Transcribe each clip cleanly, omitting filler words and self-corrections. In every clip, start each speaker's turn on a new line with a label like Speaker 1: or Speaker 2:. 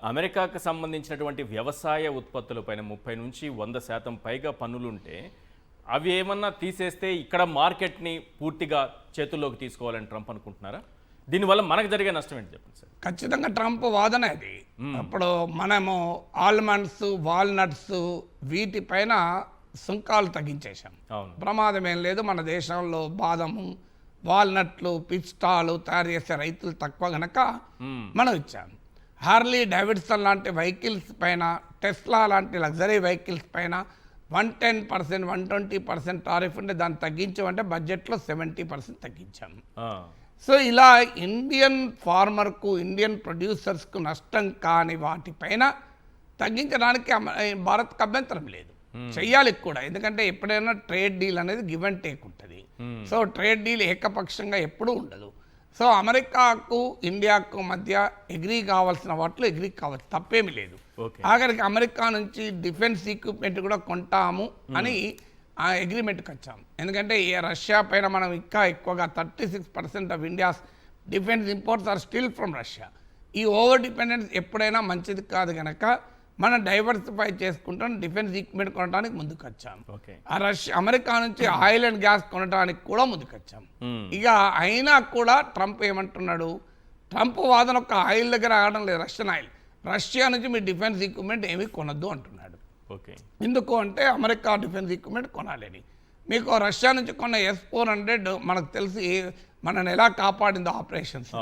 Speaker 1: అమెరికాకు సంబంధించినటువంటి వ్యవసాయ ఉత్పత్తులపైన 30 నుంచి 100% పైగా పన్నులుంటే అవి ఏమన్నా తీసేస్తే ఇక్కడ మార్కెట్ని పూర్తిగా చేతుల్లోకి తీసుకోవాలని ట్రంప్ అనుకుంటున్నారా? దీనివల్ల మనకు జరిగే నష్టం ఏంటి చెప్పండి సార్.
Speaker 2: ఖచ్చితంగా ట్రంప్ వాదన ఇది. అప్పుడు మనము ఆల్మండ్స్, వాల్నట్స్ వీటిపైన సుంకాలు తగ్గించేశాం. ప్రమాదం ఏం లేదు. మన దేశంలో బాదము, వాల్నట్లు, పిస్టాలు తయారు చేసే రైతులు తక్కువ గనక మనం ఇచ్చాం. హార్లీ డేవిడ్సన్ లాంటి వెహికల్స్ పైన, టెస్లా లాంటి లగ్జరీ వెహికల్స్ పైన 110%, 120% టారిఫ్ ఉంటే దాన్ని తగ్గించామంటే బడ్జెట్లో 70% తగ్గించాం. సో ఇలా ఇండియన్ ఫార్మర్కు, ఇండియన్ ప్రొడ్యూసర్స్కు నష్టం కాని వాటిపైన తగ్గించడానికి భారత్కు అభ్యంతరం లేదు. చెయ్యాలి కూడా, ఎందుకంటే ఎప్పుడైనా ట్రేడ్ డీల్ అనేది గివ్ అండ్ టేక్ ఉంటుంది. సో ట్రేడ్ డీల్ ఏకపక్షంగా ఎప్పుడూ ఉండదు. సో అమెరికాకు ఇండియాకు మధ్య ఎగ్రీ కావాల్సిన వాటిలో ఎగ్రీ కావచ్చు, తప్పేమీ లేదు. ఆఖరికి అమెరికా నుంచి డిఫెన్స్ ఎక్విప్మెంట్ కూడా కొంటాము అని ఆ అగ్రిమెంట్కి వచ్చాం. ఎందుకంటే రష్యా పైన మనం ఇంకా ఎక్కువగా 36% of India's defence imports are still from Russia. ఈ ఓవర్ డిపెండెన్స్ ఎప్పుడైనా మంచిది కాదు కనుక మనం డైవర్సిఫై చేసుకుంటాం, డిఫెన్స్ ఎక్విప్మెంట్ కొనడానికి ముందుకు వచ్చాం. అమెరికా నుంచి ఆయిల్ అండ్ గ్యాస్ కొనడానికి కూడా ముందుకు వచ్చాం. ఇక అయినా కూడా ట్రంప్ ఏమంటున్నాడు, ట్రంప్ వాదన ఒక ఆయిల్ దగ్గర ఆగడం లేదు, రష్యన్ ఆయిల్. రష్యా నుంచి మీ డిఫెన్స్ ఎక్విప్మెంట్ ఏమీ కొనద్దు అంటున్నాడు. ఎందుకు అంటే అమెరికా డిఫెన్స్ ఎక్విప్మెంట్ కొనాలని. మీకు రష్యా నుంచి కొన్న S-400 మనకు తెలిసి మనల్ని ఎలా కాపాడిందో ఆపరేషన్స్.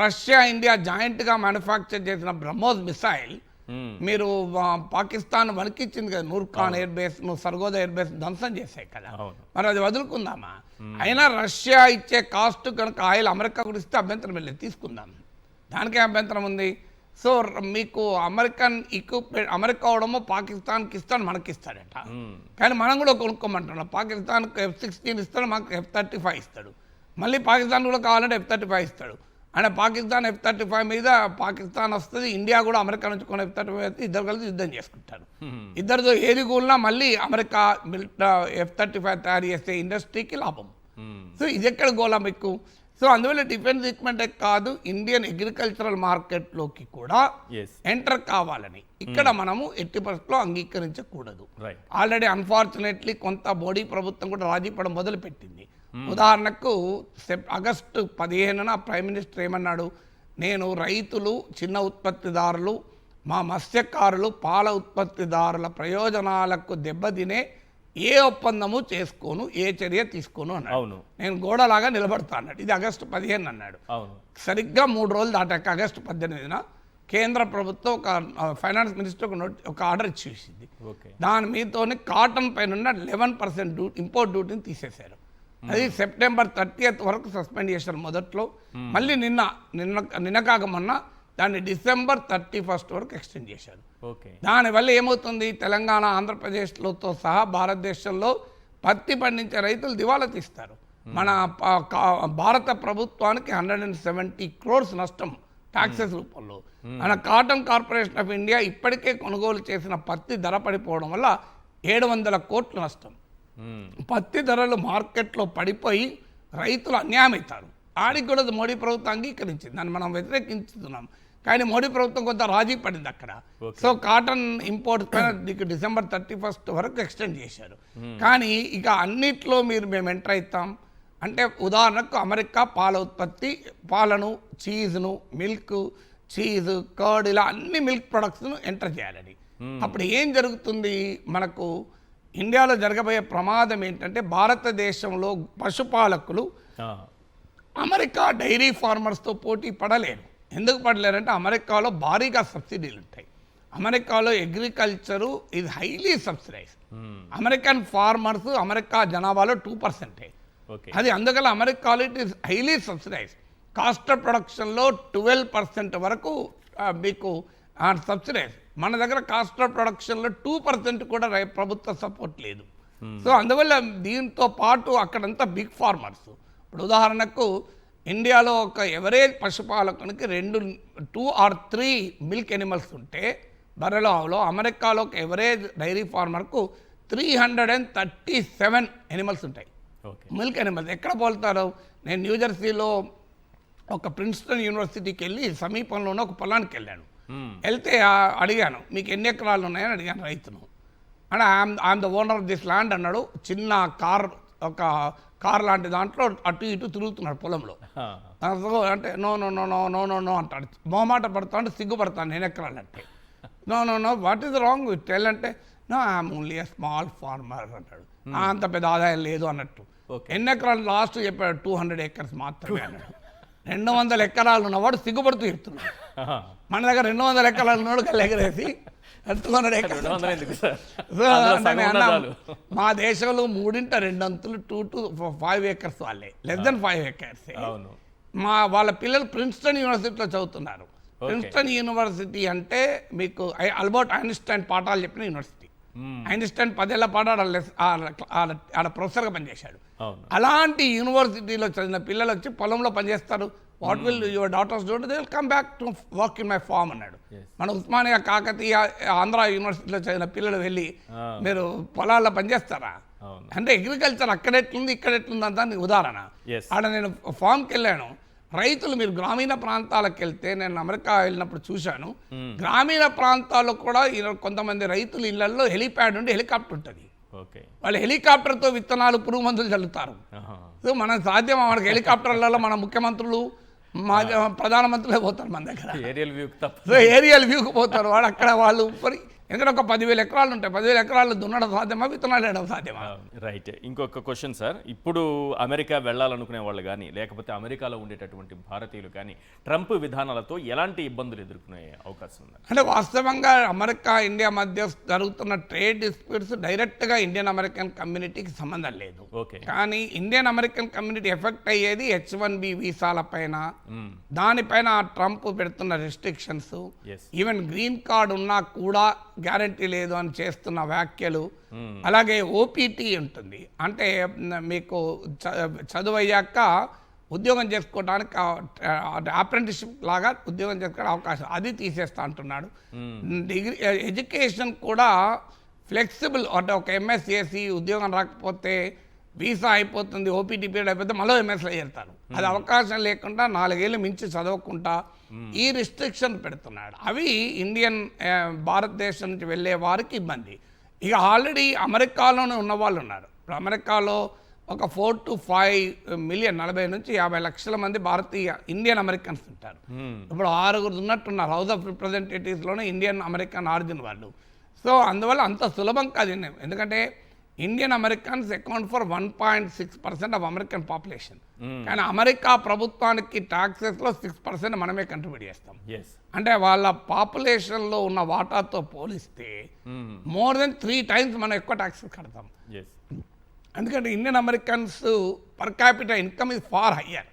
Speaker 2: రష్యా ఇండియా జాయింట్గా మ్యానుఫ్యాక్చర్ చేసిన బ్రహ్మోస్ మిసైల్ మీరు పాకిస్తాన్ వణికిచ్చింది కదా, Nur Khan air base, Sargodha air base ధ్వంసం చేశాయి కదా, మరి అది వదులుకుందామా? అయినా రష్యా ఇచ్చే కాస్ట్ కనుక ఆయిల్ అమెరికా కూడా ఇస్తే అభ్యంతరం వెళ్ళి తీసుకుందాం, దానికే అభ్యంతరం ఉంది. సో మీకు అమెరికన్ ఎక్విప్మెంట్ అమెరికా అవడమో పాకిస్తాన్కి ఇస్తాడు, మనకి ఇస్తాడట. కానీ మనం కూడా కొనుక్కోమంటున్నాం. పాకిస్తాన్కి F-16 ఇస్తాడు, మాకు F-35 ఇస్తాడు. మళ్ళీ పాకిస్తాన్ కూడా కావాలంటే F-35 ఇస్తాడు. అంటే పాకిస్తాన్ F-35 మీద పాకిస్తాన్ వస్తుంది, ఇండియా కూడా అమెరికా నుంచి కొన్ని F-35 అయితే ఇద్దరు కలిసి యుద్ధం చేసుకుంటారు. ఇద్దరితో ఏది కూలినా మళ్ళీ అమెరికా F-35 తయారు చేసే ఇండస్ట్రీకి లాభం. సో ఇది ఎక్కడ గోలా మీకు? సో అందువల్ల డిఫెన్స్ ఎక్విప్మెంటే కాదు, ఇండియన్ అగ్రికల్చరల్ మార్కెట్లోకి కూడా ఎంటర్ కావాలని ఇక్కడ మనము ఎట్టి పరిస్థితుల్లో అంగీకరించకూడదు. ఆల్రెడీ అన్ఫార్చునేట్లీ కొంత మోడీ ప్రభుత్వం కూడా రాజీపడం మొదలుపెట్టింది. ఉదాహరణకు ఆగస్టు 15న ప్రైమ్ మినిస్టర్ ఏమన్నాడు, నేను రైతులు, చిన్న ఉత్పత్తిదారులు, మా మత్స్యకారులు, పాల ఉత్పత్తిదారుల ప్రయోజనాలకు దెబ్బతినే ఏ ఒప్పందము చేసుకోను, ఏ చర్య తీసుకోను అన్నాడు. నేను గోడలాగా నిలబడతా అన్నాడు. ఇది ఆగస్టు 15 అన్నాడు. సరిగ్గా 3 రోజులు దాటాక ఆగస్టు 18న కేంద్ర ప్రభుత్వం ఒక ఫైనాన్స్ మినిస్టర్ ఒక ఆర్డర్ ఇచ్చేసింది. దాని మీదతోనే కాటన్ పైన ఉన్న 11% ఇంపోర్ట్ డ్యూటీని తీసేశారు. అది సెప్టెంబర్ 30th వరకు సస్పెండ్ చేశారు మొదట్లో. మళ్ళీ నిన్న కాక మొన్న దాన్ని డిసెంబర్ 31st వరకు ఎక్స్టెండ్ చేశారు. దానివల్ల ఏమవుతుంది, తెలంగాణ, ఆంధ్రప్రదేశ్లతో సహా భారతదేశంలో పత్తి పండించే రైతులు దివాలా తీస్తారు. మన భారత ప్రభుత్వానికి 170 crores నష్టం టాక్సెస్ రూపంలో. మన కాటన్ కార్పొరేషన్ ఆఫ్ ఇండియా ఇప్పటికే కొనుగోలు చేసిన పత్తి ధర పడిపోవడం వల్ల 700 కోట్ల నష్టం. పత్తి ధరలు మార్కెట్లో పడిపోయి రైతులు అన్యాయం అవుతారు. ఆడికి కూడా మోడీ ప్రభుత్వం అంగీకరించింది, దాన్ని మనం వ్యతిరేకించుతున్నాం. కానీ మోడీ ప్రభుత్వం కొంత రాజీ పడింది అక్కడ. సో కాటన్ ఇంపోర్ట్ పైన డిసెంబర్ 31st వరకు ఎక్స్టెండ్ చేశారు. కానీ ఇక అన్నిట్లో మేము ఎంటర్ అవుతాం అంటే, ఉదాహరణకు అమెరికా పాల ఉత్పత్తి, పాలను, చీజ్ను, మిల్క్, చీజ్, కర్డ్, ఇలా అన్ని మిల్క్ ప్రొడక్ట్స్ను ఎంటర్ చేయాలని. అప్పుడు ఏం జరుగుతుంది, మనకు ఇండియాలో జరగబోయే ప్రమాదం ఏంటంటే, భారతదేశంలో పశుపాలకులు అమెరికా డైరీ ఫార్మర్స్తో పోటీ పడలేరు. ఎందుకు పడలేరంటే అమెరికాలో భారీగా సబ్సిడీలు ఉంటాయి. అమెరికాలో అగ్రికల్చరు ఇది highly subsidise. American farmers America జనాభాలో 2%. అది అందువల్ల అమెరికాలో it is highly subsidise. Cost of ప్రొడక్షన్లో 12% వరకు మీకు సబ్సిడైజ్. మన దగ్గర కాస్ట్ ఆఫ్ ప్రొడక్షన్లో 2% కూడా ప్రభుత్వ సపోర్ట్ లేదు. సో అందువల్ల దీంతో పాటు అక్కడంతా బిగ్ ఫార్మర్స్. ఇప్పుడు ఉదాహరణకు ఇండియాలో ఒక ఎవరేజ్ పశుపాలకునికి 2 or 3 మిల్క్ ఎనిమల్స్ ఉంటే బర్రెలో, ఆవులో, అమెరికాలో ఒక ఎవరేజ్ డైరీ ఫార్మర్కు 337 ఎనిమల్స్ ఉంటాయి, మిల్క్ ఎనిమల్స్. ఎక్కడ పోలుతారు? నేను న్యూజెర్సీలో ఒక ప్రిన్స్టన్ యూనివర్సిటీకి వెళ్ళి సమీపంలో ఉన్న ఒక పొలానికి వెళ్ళాను. వెళ్తే అడిగాను, మీకు ఎన్ని ఎకరాలు ఉన్నాయని అడిగాను రైతును. అంటే I'm the owner of this land అన్నాడు. చిన్న కార్ లాంటి దాంట్లో అటు ఇటు తిరుగుతున్నాడు పొలంలో. అంటే no no no no no no no అంటాడు. మొహమాట పడతాడు, సిగ్గుపడతాను నేను ఎకరాలంటే. No no no what is wrong with tell అంటే no I'm only a small farmer అంటాడు. అంత పెద్ద ఆదాయం లేదు అన్నట్టు. ఎన్ని ఎకరాలు లాస్ట్ చెప్పాడు, 200 acres మాత్రమే అన్నాడు. 200 ఎకరాలు ఉన్నవాడు సిగ్గుపడుతూ చెప్తున్నాడు. మన దగ్గర 200 ఎకరాలు ఉన్నాడు కళ్ళు ఎగరేసి 200 acres. మా దేశంలో 3/2 2 to 5 acres వాళ్ళే, లెస్ దెన్ 5 acres. వాళ్ళ పిల్లలు ప్రిన్స్టన్ యూనివర్సిటీలో చదువుతున్నారు. ప్రిన్స్టన్ యూనివర్సిటీ అంటే మీకు ఆల్బర్ట్ ఐన్స్టైన్ పాఠాలు చెప్పిన యూనివర్సిటీ. ఐన్స్టైన్ 10 ఏళ్ల పాటు ఆడ ప్రొఫెసర్గా పనిచేశాడు. అలాంటి యూనివర్సిటీలో చదివిన పిల్లలు వచ్చి పొలంలో పనిచేస్తారు. What will your daughters do? They will come back to work in my farm అన్నాడు. మన ఉస్మానియా, కాకతీయ, ఆంధ్ర యూనివర్సిటీలో చదివిన పిల్లలు వెళ్ళి మీరు పొలాల్లో పనిచేస్తారా అంటే అగ్రికల్చర్ అక్కడ ఎట్లుంది ఇక్కడ ఎట్లుంది అంతా ఉదాహరణ. ఆడ నేను ఫామ్కి వెళ్ళాను. రైతులు మీరు గ్రామీణ ప్రాంతాలకు వెళ్తే, నేను అమెరికా వెళ్ళినప్పుడు చూశాను, గ్రామీణ ప్రాంతాల్లో కూడా కొంతమంది రైతులు ఇళ్లలో హెలిప్యాడ్ ఉండి హెలికాప్టర్ ఉంటుంది. వాళ్ళు హెలికాప్టర్తో విత్తనాలు, పురుగు మందులు చల్లుతారు. సో మనం సాధ్యమా? మనకి హెలికాప్టర్లలో మన ముఖ్యమంత్రులు, ప్రధానమంత్రులే పోతారు మన దగ్గర. ఏరియల్ వ్యూకి పోతారు. వాడు అక్కడ వాళ్ళు ఎందుకంటే ఒక 10,000 ఎకరాలు ఉంటాయి. 10,000 ఎకరాలు దున్నడం సాధ్యమా, విత్తనాలు వేయడం సాధ్యమా?
Speaker 1: రైట్. ఇంకొక క్వశ్చన్ సార్, ఇప్పుడు అమెరికా వెళ్ళాలనుకునే వాళ్ళు కానీ, లేకపోతే అమెరికాలో ఉండేటటువంటి భారతీయులు కానీ ట్రంప్ విధానాలతో ఎలాంటి ఇబ్బందులు ఎదుర్కొనే అవకాశం ఉంది?
Speaker 2: అంటే వాస్తవంగా అమెరికా, ఇండియా మధ్య జరుగుతున్న ట్రేడ్ డిస్ప్యూట్స్ డైరెక్ట్గా ఇండియన్ అమెరికన్ కమ్యూనిటీకి సంబంధం లేదు. కానీ ఇండియన్ అమెరికన్ కమ్యూనిటీ ఎఫెక్ట్ అయ్యేది H-1B వీసాల పైన. దానిపైన ట్రంప్ పెడుతున్న రెస్ట్రిక్షన్స్, ఈవెన్ గ్రీన్ కార్డ్ ఉన్నా కూడా గ్యారంటీ లేదు అని చేస్తున్న వ్యాఖ్యలు. అలాగే ఓపీటీ ఉంటుంది, అంటే మీకు చదువు అయ్యాక ఉద్యోగం చేసుకోవడానికి అప్రెంటిస్షిప్ లాగా ఉద్యోగం చేసుకోవడానికి అవకాశం, అది తీసేస్తా అంటున్నాడు. డిగ్రీ ఎడ్యుకేషన్ కూడా ఫ్లెక్సిబుల్, అంటే ఒక ఎంఎస్సిఎస్సి ఉద్యోగం రాకపోతే వీసా అయిపోతుంది, ఓపీటీ పీరియడ్ అయిపోతే మళ్ళీ ఎంఎస్లో చేరుతారు. అది అవకాశం లేకుండా 4 ఏళ్ళు మించి చదవకుండా ఈ రిస్ట్రిక్షన్ పెడుతున్నాడు. అవి భారతదేశం నుంచి వెళ్ళే వారికి ఇబ్బంది. ఇక ఆల్రెడీ అమెరికాలోనే ఉన్న వాళ్ళు ఉన్నారు. ఇప్పుడు అమెరికాలో ఒక 4 to 5 million, 40 నుంచి 50 లక్షల మంది భారతీయ ఇండియన్ అమెరికన్స్ ఉంటారు. ఇప్పుడు 6 ఉన్నట్టున్నారు హౌస్ ఆఫ్ రిప్రజెంటేటివ్స్లోనే ఇండియన్ అమెరికన్ ఆరిజిన్ వాళ్ళు. సో అందువల్ల అంత సులభం కాదు. ఎందుకంటే Indian Americans account for 1.6% of American population. కానీ అమెరికా ప్రభుత్వానికి ట్యాక్సెస్లో 6% మనమే కంట్రిబ్యూట్ చేస్తాం. అంటే వాళ్ళ పాపులేషన్లో ఉన్న వాటాతో పోలిస్తే మోర్ దెన్ 3 times మనం ఎక్కువ ట్యాక్సెస్ కడతాం. ఎందుకంటే Indian Americans per capital income is far higher.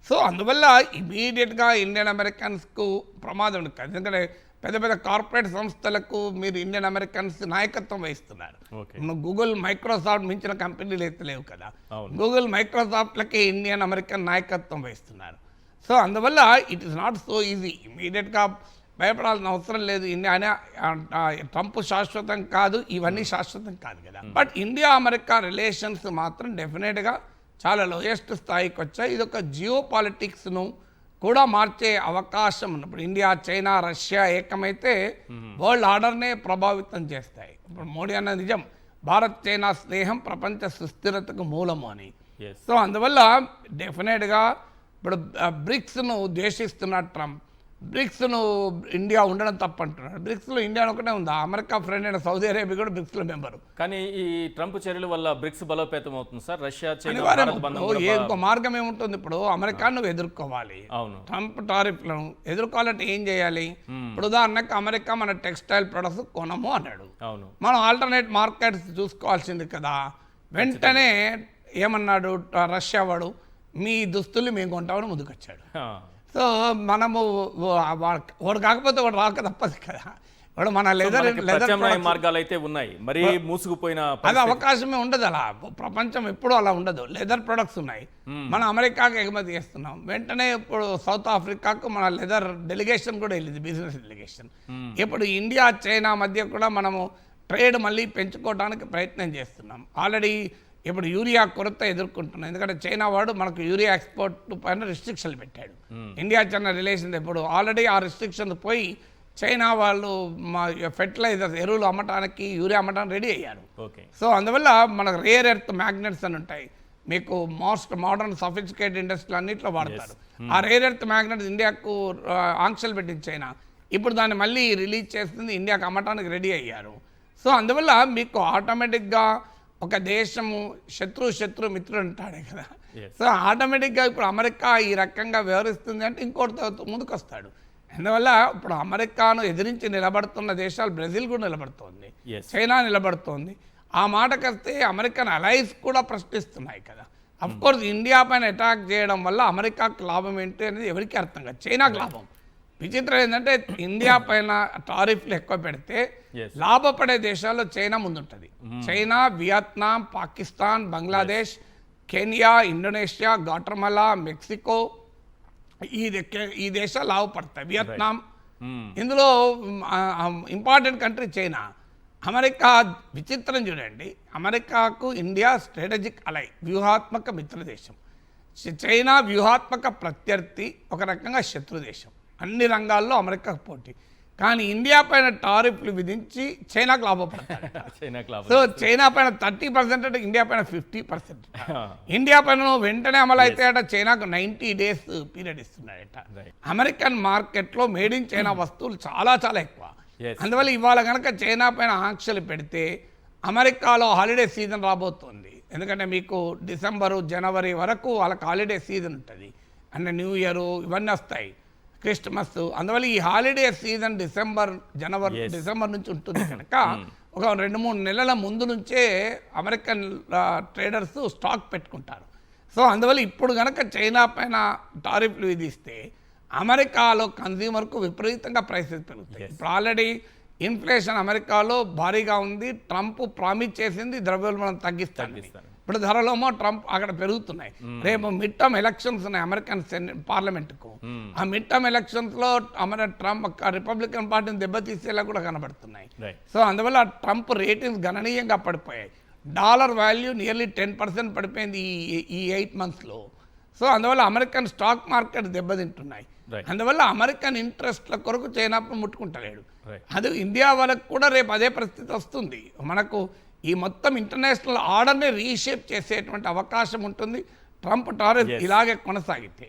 Speaker 2: So అందువల్ల ఇమీడియట్గా ఇండియన్ అమెరికన్స్కు ప్రమాదం ఉంటుంది. ఎందుకంటే పెద్ద పెద్ద కార్పొరేట్ సంస్థలకు మీరు ఇండియన్ అమెరికన్స్ నాయకత్వం వహిస్తున్నారు. గూగుల్, మైక్రోసాఫ్ట్ మించిన కంపెనీలు అయితే లేవు కదా. గూగుల్, మైక్రోసాఫ్ట్లకి ఇండియన్ అమెరికన్ నాయకత్వం వహిస్తున్నారు. సో అందువల్ల it is not so easy. ఇమీడియట్గా భయపడాల్సిన అవసరం లేదు. ఇండియా ట్రంప్ శాశ్వతం కాదు, ఇవన్నీ శాశ్వతం కాదు కదా. బట్ ఇండియా అమెరికా రిలేషన్స్ మాత్రం డెఫినెట్గా చాలా లోయెస్ట్ స్థాయికి వచ్చాయి. ఇది ఒక జియో పాలిటిక్స్ను కూడా మార్చే అవకాశం ఉన్నప్పుడు ఇండియా, చైనా, రష్యా ఏకమైతే వరల్డ్ ఆర్డర్నే ప్రభావితం చేస్తాయి. ఇప్పుడు మోడీ అన్న నిజం, భారత్ చైనా స్నేహం ప్రపంచ సుస్థిరతకు మూలము అని. సో అందువల్ల డెఫినెట్గా ఇప్పుడు బ్రిక్స్ను ద్వేషిస్తున్న ట్రంప్, బ్రిక్స్ను ఇండియా ఉండడం తప్పంటున్నాడు. బ్రిక్స్లో ఇండియా ఒకటే ఉందా? అమెరికా ఫ్రెండ్ అయిన సౌదీ అరేబియా కూడా బ్రిక్స్లో మెంబరు.
Speaker 1: కానీ ఈ ట్రంప్ చర్యల వల్ల బ్రిక్స్ బలోపేతం అవుతుంది సార్. రష్యా,
Speaker 2: ఇంకో మార్గం ఏముంటుంది? ఇప్పుడు అమెరికాను నువ్వు ఎదుర్కోవాలి, ట్రంప్ టారిఫ్లను ఎదుర్కోవాలంటే ఏం చేయాలి? ఇప్పుడు ఉదాహరణకు అమెరికా మన టెక్స్టైల్ ప్రొడక్ట్స్ కొనము అన్నాడు. మనం ఆల్టర్నేట్ మార్కెట్స్ చూసుకోవాల్సింది కదా. వెంటనే ఏమన్నాడు రష్యా వాడు, మీ దుస్తులు మేము కొంటామని ముందుకొచ్చాడు. సో మనము వాడు కాకపోతే వాడు రాక తప్పదు కదా. వాడు మన లెదర్
Speaker 1: మార్గాలు అయితే ఉన్నాయి, మరి మూసుకుపోయిన
Speaker 2: అది అవకాశమే ఉండదు. అలా ప్రపంచం ఎప్పుడూ అలా ఉండదు. లెదర్ ప్రొడక్ట్స్ ఉన్నాయి, మనం అమెరికాకి ఎగుమతి చేస్తున్నాం. వెంటనే ఇప్పుడు సౌత్ ఆఫ్రికాకు మన లెదర్ డెలిగేషన్ కూడా వెళ్ళింది, బిజినెస్ డెలిగేషన్. ఇప్పుడు ఇండియా, చైనా మధ్య కూడా మనము ట్రేడ్ మళ్ళీ పెంచుకోవడానికి ప్రయత్నం చేస్తున్నాం. ఆల్రెడీ ఇప్పుడు యూరియా కొరత ఎదుర్కొంటున్నాం. ఎందుకంటే చైనా వాడు మనకు యూరియా ఎక్స్పోర్ట్ పైన రిస్ట్రిక్షన్లు పెట్టాడు. ఇండియా చైనా రిలేషన్ ఇప్పుడు ఆల్రెడీ ఆ రిస్ట్రిక్షన్స్ పోయి చైనా వాళ్ళు మా ఫెర్టిలైజర్స్ ఎరువులు అమ్మటానికి యూరియా అమ్మటానికి రెడీ అయ్యారు.
Speaker 1: ఓకే.
Speaker 2: సో అందువల్ల మనకు రేర్ ఎర్త్ మ్యాగ్నెట్స్ అని ఉంటాయి, మీకు మోస్ట్ మోడర్న్ సఫిస్టికేటెడ్ ఇండస్ట్రీలు అన్నింటిలో వాడతారు. ఆ రేర్ ఎర్త్ మ్యాగ్నెట్స్ ఇండియాకు ఆంక్షలు పెట్టింది చైనా. ఇప్పుడు దాన్ని మళ్ళీ రిలీజ్ చేస్తుంది, ఇండియాకు అమ్మటానికి రెడీ అయ్యారు. సో అందువల్ల మీకు ఆటోమేటిక్గా ఒక దేశము శత్రు మిత్రుడు అంటాడే కదా. సో ఆటోమేటిక్గా ఇప్పుడు అమెరికా ఈ రకంగా వ్యవహరిస్తుంది అంటే ఇంకోటి ముందుకు వస్తాడు. అందువల్ల ఇప్పుడు అమెరికాను ఎదిరించి నిలబడుతున్న దేశాలు బ్రెజిల్ కూడా నిలబడుతోంది, చైనా నిలబడుతోంది. ఆ మాటకొస్తే అమెరికన్ అలైస్ కూడా ప్రశ్నిస్తున్నాయి కదా. అఫ్ కోర్స్ ఇండియా పైన అటాక్ చేయడం వల్ల అమెరికాకు లాభం ఏంటి అనేది ఎవరికి అర్థం కాదు, చైనాకు లాభం. విచిత్రం ఏంటంటే ఇండియా పైన టారిఫ్లు ఎక్కువ పెడితే లాభపడే దేశాల్లో చైనా ముందుంటుంది. China, Vietnam, Pakistan, Bangladesh, Kenya, Indonesia, Guatemala, Mexico ఈ దేశాలు లాభపడతాయి. వియత్నాం, ఇందులో ఇంపార్టెంట్ కంట్రీ చైనా. అమెరికా విచిత్రం చూడండి, అమెరికాకు ఇండియా స్ట్రాటజిక్ అలై, వ్యూహాత్మక మిత్రదేశం. చైనా వ్యూహాత్మక ప్రత్యర్థి, ఒక రకంగా శత్రుదేశం. అన్ని రంగాల్లో అమెరికాకు పోటీ. కానీ ఇండియా పైన టారిఫ్లు విధించి చైనాకు లాభపడతాడు. సో చైనా పైన 30% అంటే ఇండియా పైన 50%. ఇండియా పైన వెంటనే అమలు అయితే అట చైనాకు 90 days పీరియడ్ ఇస్తున్నాడట. అమెరికన్ మార్కెట్లో మేడ్ ఇన్ చైనా వస్తువులు చాలా చాలా ఎక్కువ. అందువల్ల ఇవాళ కనుక చైనా పైన ఆంక్షలు పెడితే అమెరికాలో హాలిడే సీజన్ రాబోతుంది. ఎందుకంటే మీకు డిసెంబరు, జనవరి వరకు వాళ్ళకి హాలిడే సీజన్ ఉంటుంది. అంటే న్యూ ఇయర్ ఇవన్నీ వస్తాయి, క్రిస్మస్. అందువల్ల ఈ హాలిడే సీజన్ డిసెంబర్ నుంచి ఉంటుంది కనుక ఒక 2-3 నెలల ముందు నుంచే అమెరికన్ ట్రేడర్స్ స్టాక్ పెట్టుకుంటారు. సో అందువల్ల ఇప్పుడు కనుక చైనా పైన టారిఫ్లు విధిస్తే అమెరికాలో కన్జ్యూమర్కు విపరీతంగా ప్రైసెస్ పెరుగుతాయి. ఇప్పుడు ఆల్రెడీ ఇన్ఫ్లేషన్ అమెరికాలో భారీగా ఉంది. ట్రంప్ ప్రామిస్ చేసింది ద్రవ్యోల్బణం తగ్గిస్తాను. ఇప్పుడు ధరలోమో ట్రంప్ అక్కడ పెరుగుతున్నాయి. రేపు మిడ్ టర్మ్ ఎలక్షన్స్ ఉన్నాయి అమెరికన్ పార్లమెంట్కు. ఆ మిడ్ టర్మ్ ఎలక్షన్స్లో ట్రంప్ రిపబ్లికన్ పార్టీని దెబ్బతీసేలా కూడా కనబడుతున్నాయి. సో అందువల్ల ట్రంప్ రేటింగ్స్ గణనీయంగా పడిపోయాయి. డాలర్ వాల్యూ నియర్లీ 10% పడిపోయింది ఈ 8 monthsలో. సో అందువల్ల అమెరికన్ స్టాక్ మార్కెట్ దెబ్బతింటున్నాయి. అందువల్ల అమెరికన్ ఇంట్రెస్ట్ల కొరకు చైనా ముట్టుకుంటలేడు. అది ఇండియా వాళ్ళకు కూడా రేపు అదే పరిస్థితి వస్తుంది. మనకు ఈ మొత్తం ఇంటర్నేషనల్ ఆర్డర్ని రీషేప్ చేసేటువంటి అవకాశం ఉంటుంది ట్రంప్ టారిఫ్ ఇలాగే కొనసాగితే.